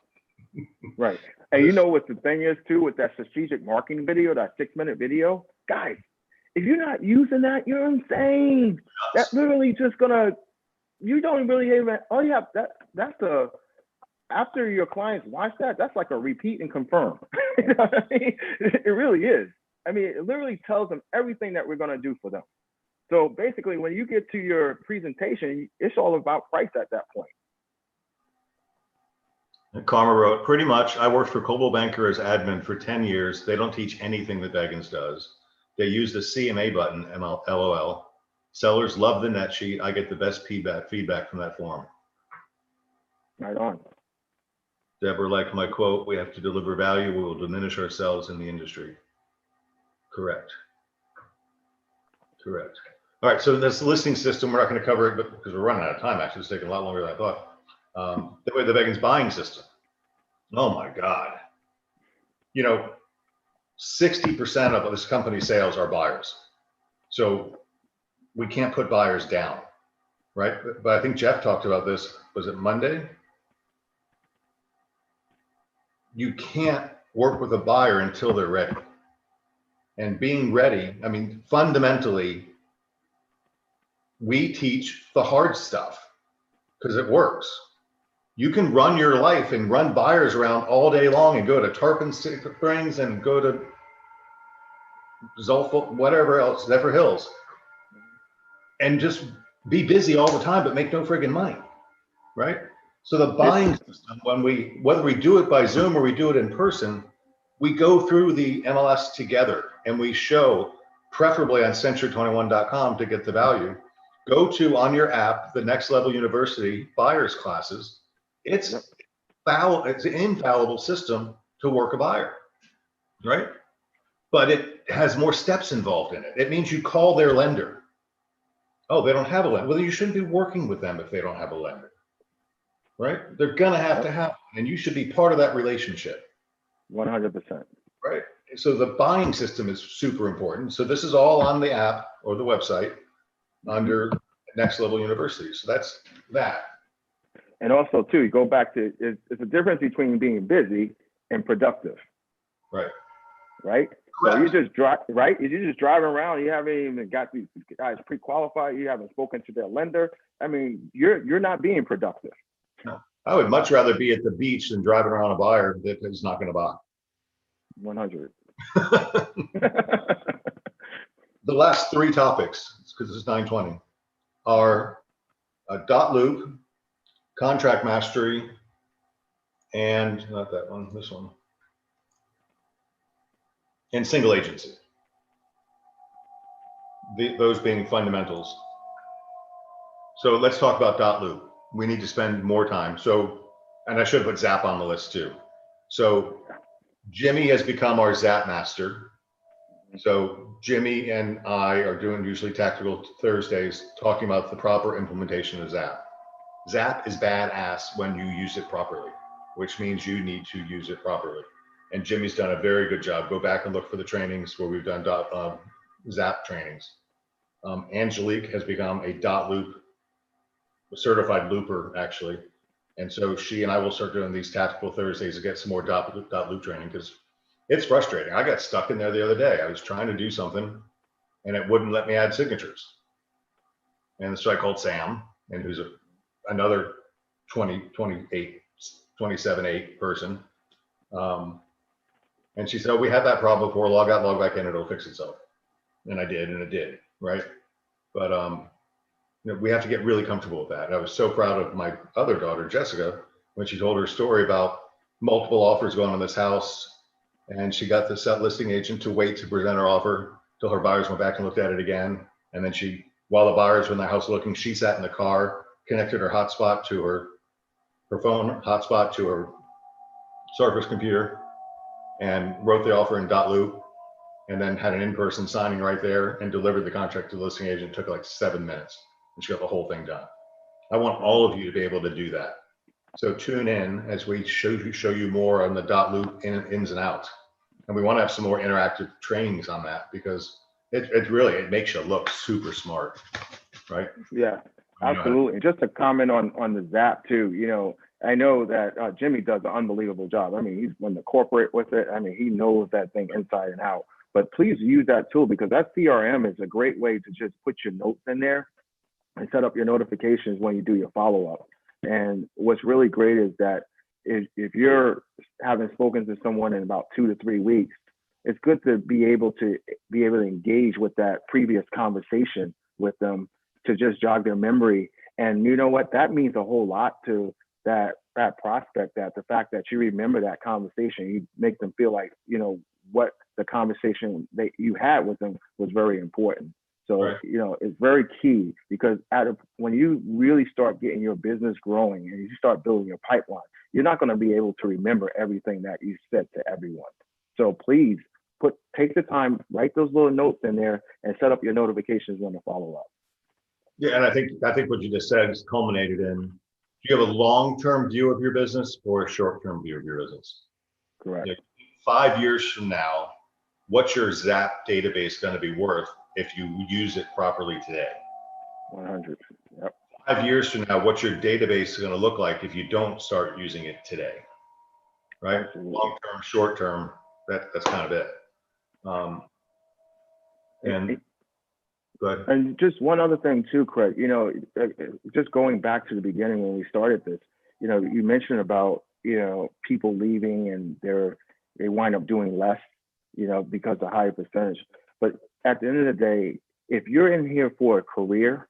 Right. And you know what the thing is too with that strategic marketing video, that 6-minute video, guys, if you're not using that, you're insane. That's literally just you don't really even, all you have, after your clients watch that, that's like a repeat and confirm. You know what I mean? It really is. I mean, it literally tells them everything that we're going to do for them. So basically, when you get to your presentation, it's all about price at that point. And Karma wrote, pretty much, I worked for Coldwell Banker as admin for 10 years. They don't teach anything that Beggins does. They use the CMA button, LOL. Sellers love the net sheet. I get the best feedback from that forum. Right on. Deborah liked my quote, we have to deliver value, we will diminish ourselves in the industry. Correct. All right, so this listing system, we're not going to cover it because we're running out of time. Actually, it's taking a lot longer than I thought. The way the Beggins buying system. Oh my God. You know, 60% of this company's sales are buyers. So we can't put buyers down, right? But I think Jeff talked about this, was it Monday? You can't work with a buyer until they're ready. And being ready, I mean, fundamentally, we teach the hard stuff because it works. You can run your life and run buyers around all day long and go to Tarpon Springs and go to Zolfo, whatever else, Zephyr Hills, and just be busy all the time, but make no friggin' money, right? So the buying system, whether we do it by Zoom or we do it in person, we go through the MLS together and we show, preferably on century21.com to get the value. Go to, on your app, the Next Level University buyers classes. It's an infallible system to work a buyer, right? But it has more steps involved in it. It means you call their lender. Oh, they don't have a lender. Well, you shouldn't be working with them if they don't have a lender, right? They're gonna have to have, and you should be part of that relationship. 100%. Right. So the buying system is super important. So this is all on the app or the website under Next Level University. So that's that. And also too, you go back to, it's a difference between being busy and productive. Right. Right. So you just drive, right? You're just driving around. You haven't even got these guys pre-qualified. You haven't spoken to their lender. I mean, you're not being productive. No. I would much rather be at the beach than driving around a buyer that is not going to buy. 100. The last three topics, because it's 9:20, are dot loop, contract mastery, and not that one, this one, and single agency. Those being fundamentals. So let's talk about dot loop. We need to spend more time. So, and I should put Zap on the list too. So Jimmy has become our Zap master. So Jimmy and I are doing usually tactical Thursdays, talking about the proper implementation of Zap. Zap is badass when you use it properly, which means you need to use it properly. And Jimmy's done a very good job. Go back and look for the trainings where we've done Zap trainings. Angelique has become a .loop, a certified looper actually. And so she and I will start doing these tactical Thursdays to get some more .loop training, because it's frustrating. I got stuck in there the other day. I was trying to do something and it wouldn't let me add signatures. And so I called Sam, and who's another 27, 8 person. And she said, oh, we had that problem before, log out, log back in, it'll fix itself. And I did, and it did, right? But we have to get really comfortable with that. And I was so proud of my other daughter, Jessica, when she told her story about multiple offers going on this house. And she got the set listing agent to wait to present her offer till her buyers went back and looked at it again. And then while the buyers were in the house looking, she sat in the car, connected her hotspot to her phone, hotspot to her Surface computer, and wrote the offer in .loop, and then had an in-person signing right there and delivered the contract to the listing agent. It took like 7 minutes, and she got the whole thing done. I want all of you to be able to do that. So tune in as we show you more on the .loop ins and outs. And we want to have some more interactive trainings on that, because it makes you look super smart, right? Yeah, absolutely. Just to comment on the Zap too, I know that Jimmy does an unbelievable job. I mean, he's in the corporate with it. I mean, he knows that thing inside and out. But please use that tool, because that CRM is a great way to just put your notes in there and set up your notifications when you do your follow-up. And what's really great is that if you're having spoken to someone in about 2 to 3 weeks, it's good to be able to engage with that previous conversation with them, to just jog their memory. And you know what? That means a whole lot to that prospect, that the fact that you remember that conversation, you make them feel like, what the conversation that you had with them was very important. So, right. It's very key, because when you really start getting your business growing and you start building your pipeline, you're not going to be able to remember everything that you said to everyone. So please take the time, write those little notes in there, and set up your notifications when to follow up. Yeah, and I think what you just said is culminated in, do you have a long-term view of your business or a short-term view of your business? Correct. 5 years from now, what's your Zap database going to be worth if you use it properly today? 100. Yep. 5 years from now, what's your database going to look like if you don't start using it today? Right? Long-term, short-term, that's kind of it. And go ahead. And just one other thing too, Craig, just going back to the beginning when we started this, you mentioned about, people leaving and they wind up doing less, because of higher percentage. But at the end of the day, if you're in here for a career,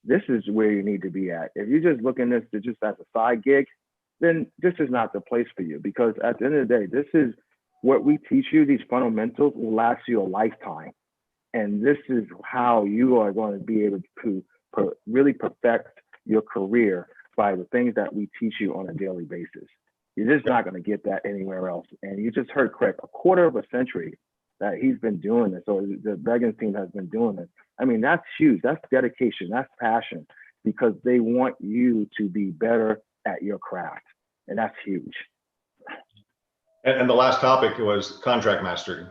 this is where you need to be at. If you're just looking at this just as a side gig, then this is not the place for you, because at the end of the day, this is what we teach you. These fundamentals will last you a lifetime. And this is how you are going to be able to really perfect your career, by the things that we teach you on a daily basis. You're just not going to get that anywhere else. And you just heard Craig, a quarter of a century that he's been doing this, or the Beggins team has been doing this. I mean, that's huge. That's dedication. That's passion, because they want you to be better at your craft. And that's huge. And the last topic was contract mastery.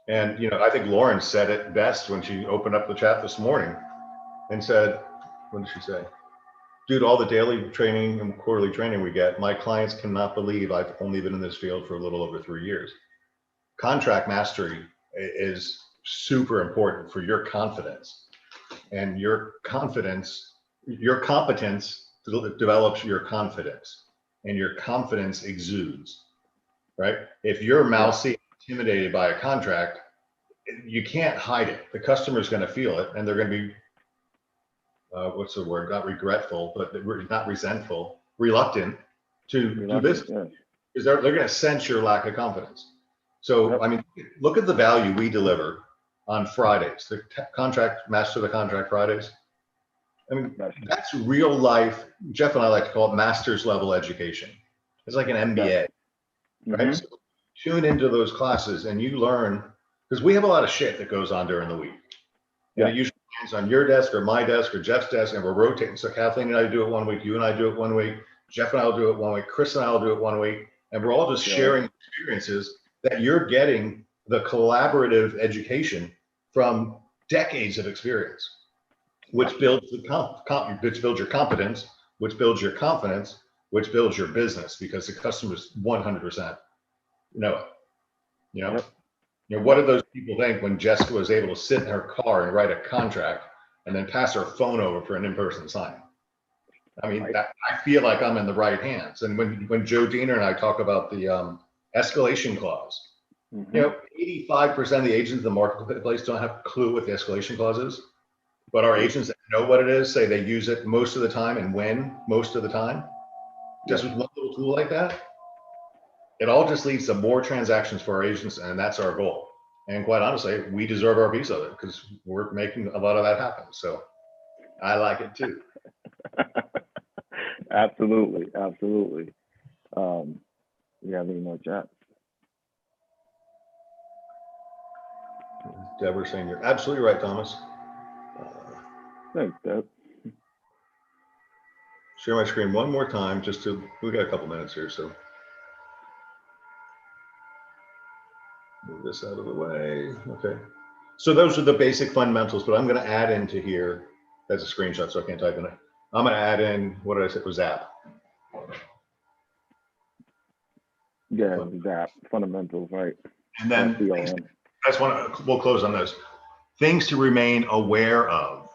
And, I think Lauren said it best when she opened up the chat this morning and said, what did she say? Due to all the daily training and quarterly training we get, my clients cannot believe I've only been in this field for a little over 3 years. Contract mastery is super important for your confidence, and your competence develops your confidence, and your confidence exudes, right? If you're mousy, intimidated by a contract, you can't hide it. The customer's going to feel it, and they're going to be, what's the word? Not regretful, but not resentful, reluctant to do business, because they're going to sense your lack of confidence. So, I mean, look at the value we deliver on Fridays, the Master the Contract Fridays. I mean, that's real life. Jeff and I like to call it master's level education. It's like an MBA, right? So tune into those classes and you learn Because we have a lot of shit that goes on during the week. And Yeah. it usually lands on your desk or my desk or Jeff's desk, and we're rotating. So Kathleen and I do it one week, you and I do it one week, Jeff and I will do it one week, Chris and I will do it one week, and we're all just Yeah. sharing experiences that you're getting the collaborative education from decades of experience, which builds the which builds your competence, which builds your confidence, which builds your business, because the customers 100% know it. You know, Yep. you know, what did those people think when Jessica was able to sit in her car and write a contract and then pass her phone over for an in-person signing? I mean, Right. I feel like I'm in the right hands. And when Joe Diener and I talk about the escalation clause, Mhm. you know, 85% of the agents in the marketplace don't have a clue what the escalation clause is. But our agents that know what it is say they use it most of the time and win most of the time. Just with one little tool like that, it all just leads to more transactions for our agents, and that's our goal. And quite honestly, we deserve our piece of it because we're making a lot of that happen. So I like it too. Absolutely, absolutely. You have any more chats? Deborah saying you're absolutely right, Thomas. Thanks, Deb. Share my screen one more time just to, we got a couple minutes here, so. Move this out of the way, okay. So those are the basic fundamentals, but I'm gonna add into here, that's a screenshot, so I can't type in it. I'm gonna add in, what did I say, was Zap. Yeah, that fundamentals, right? And then CRM. I just wanna, we'll close on this. Things to remain aware of.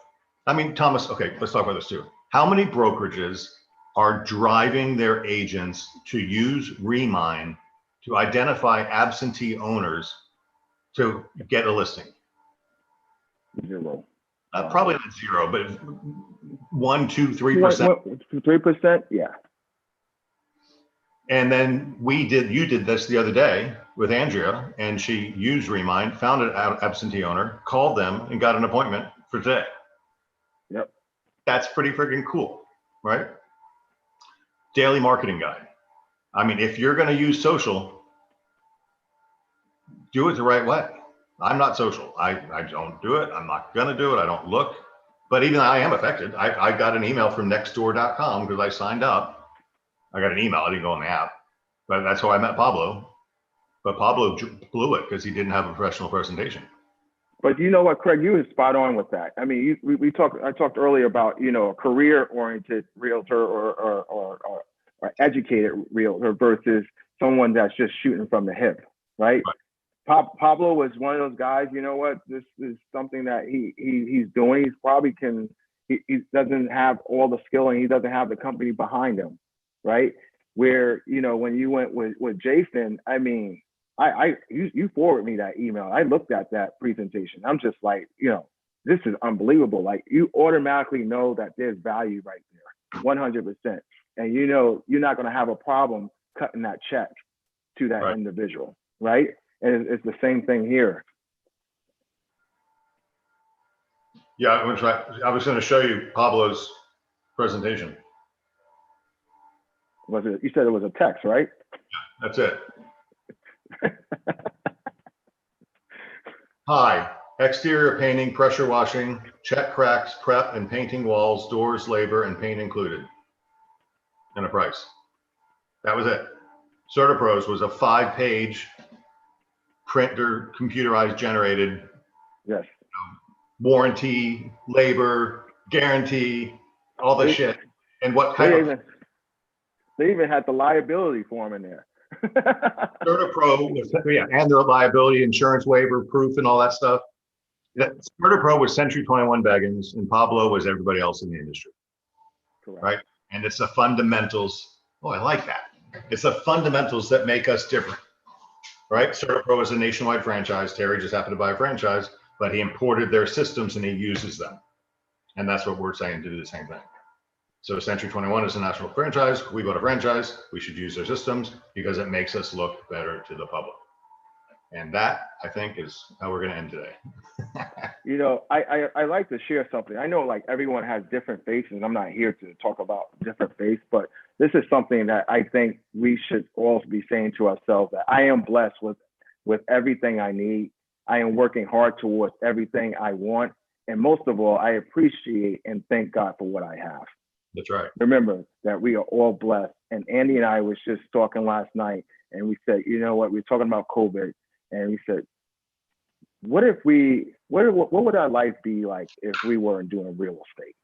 I mean, Thomas, okay, let's talk about this too. How many brokerages are driving their agents to use Remind to identify absentee owners to get a listing? 0. Probably not 0, but 1, 2, 3%. 3%? Yeah. And then you did this the other day with Andrea, and she used Remind, found an absentee owner, called them, and got an appointment for today. Yep. That's pretty freaking cool, right? Daily marketing guide. I mean, if you're going to use social, do it the right way. I'm not social. I don't do it. I'm not going to do it. I don't look. But even I am affected. I got an email from nextdoor.com because I signed up. I got an email. I didn't go on the app. But that's how I met Pablo. But Pablo blew it because he didn't have a professional presentation. But you know what, Craig, you were spot on with that. I mean, I talked earlier about, you know, a career-oriented realtor or educated realtor versus someone that's just shooting from the hip, right? Pablo was one of those guys. You know what? This is something that he's doing. He's probably he doesn't have all the skill and he doesn't have the company behind him, right? Where, you know, when you went with Jason, I mean, you forwarded me that email. I looked at that presentation. I'm just like, you know, this is unbelievable. Like, you automatically know that there's value right there, 100%. And you know, you're not going to have a problem cutting that check to that individual, right? And it's the same thing here. Yeah, I was going to show you Pablo's presentation. Was it? You said it was a text, right? That's it. Hi, exterior painting, pressure washing, check cracks, prep and painting walls, doors, labor, and paint included. And a price. That was it. CertaPros was a 5-page printer, computerized generated. Yes. Warranty, labor, guarantee, all this shit. And what kind of they even had the liability form in there. CertaPro was, yeah, and the liability insurance waiver proof and all that stuff. CertaPro was Century 21 Beggins, and Pablo was everybody else in the industry. Correct. Right? And it's the fundamentals. Oh, I like that. It's the fundamentals that make us different. Right? CertaPro is a nationwide franchise. Terry just happened to buy a franchise, but he imported their systems and he uses them. And that's what we're saying, to do the same thing. So Century 21 is a national franchise. We bought a franchise. We should use their systems because it makes us look better to the public. And that, I think, is how we're going to end today. You know, I like to share something. I know, like, everyone has different faces. I'm not here to talk about different faces, but this is something that I think we should all be saying to ourselves, that I am blessed with everything I need. I am working hard towards everything I want. And most of all, I appreciate and thank God for what I have. That's right. Remember that we are all blessed. And Andy and I was just talking last night, and we said, you know what, we were talking about COVID, and we said, what would our life be like if we weren't doing real estate?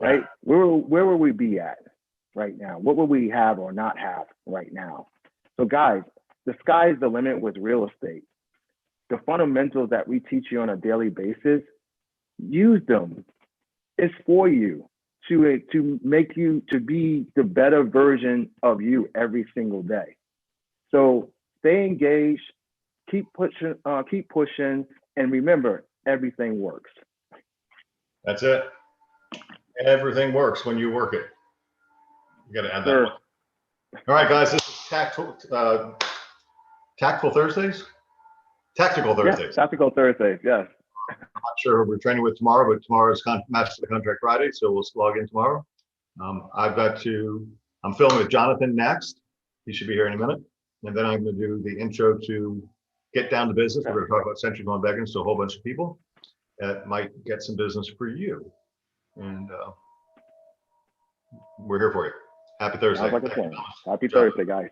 Right? Where would we be at right now? What would we have or not have right now? So guys, the sky's the limit with real estate. The fundamentals that we teach you on a daily basis, use them. It's for you to make you to be the better version of you every single day. So stay engaged, keep pushing, and remember, everything works. That's it. Everything works when you work it. You got to add that Sure. one. All right, guys, this is Tactful Thursdays? Tactical Thursdays. Yeah, Tactical Thursdays, yes. I'm not sure who we're training with tomorrow, but tomorrow is Master the Contract Friday, so we'll log in tomorrow. I'm filming with Jonathan next. He should be here in a minute. And then I'm going to do the intro to Get Down to Business. We're going to talk about Century Going Beggars to a whole bunch of people that might get some business for you. And we're here for you. Happy Thursday. Sounds like a plan. Happy Thursday, guys.